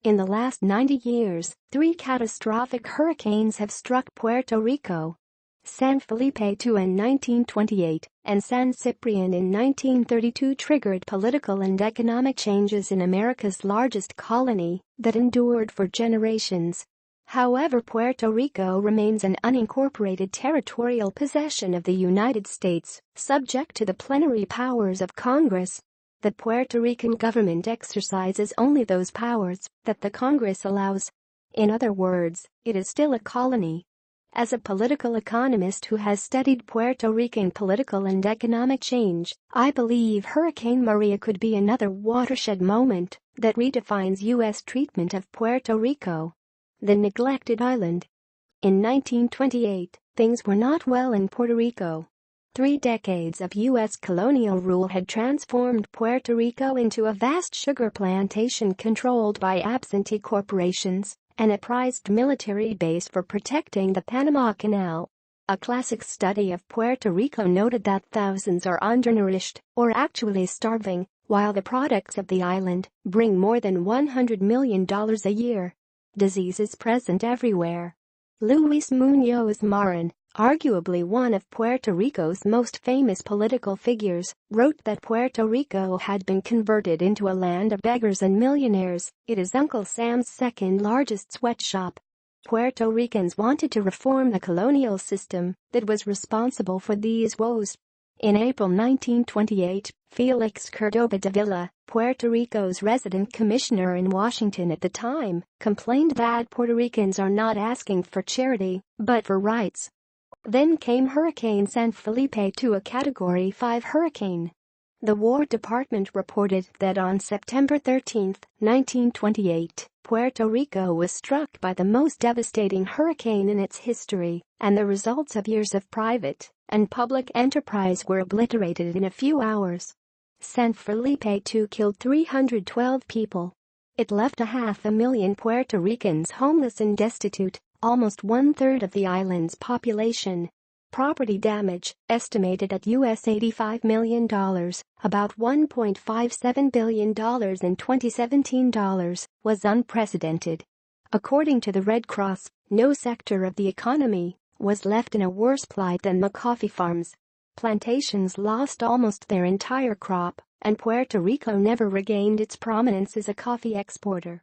In the last 90 years, 3 catastrophic hurricanes have struck Puerto Rico. San Felipe II in 1928 and San Ciprían in 1932 triggered political and economic changes in America's largest colony that endured for generations. However, Puerto Rico remains an unincorporated territorial possession of the United States, subject to the plenary powers of Congress. The Puerto Rican government exercises only those powers that the Congress allows. In other words, it is still a colony. As a political economist who has studied Puerto Rican political and economic change, I believe Hurricane Maria could be another watershed moment that redefines U.S. treatment of Puerto Rico, the neglected island. In 1928, things were not well in Puerto Rico. 3 decades of U.S. colonial rule had transformed Puerto Rico into a vast sugar plantation controlled by absentee corporations and a prized military base for protecting the Panama Canal. A classic study of Puerto Rico noted that thousands are undernourished or actually starving, while the products of the island bring more than $100 million a year. Disease is present everywhere. Luis Muñoz Marin, arguably one of Puerto Rico's most famous political figures, wrote that Puerto Rico had been converted into a land of beggars and millionaires. It is Uncle Sam's second largest sweatshop. Puerto Ricans wanted to reform the colonial system that was responsible for these woes. In April 1928, Felix Cordoba de Villa, Puerto Rico's resident commissioner in Washington at the time, complained that Puerto Ricans are not asking for charity, but for rights. Then came Hurricane San Felipe II, a Category 5 hurricane. The War Department reported that on September 13, 1928, Puerto Rico was struck by the most devastating hurricane in its history, and the results of years of private and public enterprise were obliterated in a few hours. San Felipe II killed 312 people. It left 500,000 Puerto Ricans homeless and destitute, almost 1/3 of the island's population. Property damage, estimated at $85 million, about $1.57 billion in 2017, was unprecedented. According to the Red Cross, no sector of the economy was left in a worse plight than the coffee farms. Plantations lost almost their entire crop, and Puerto Rico never regained its prominence as a coffee exporter.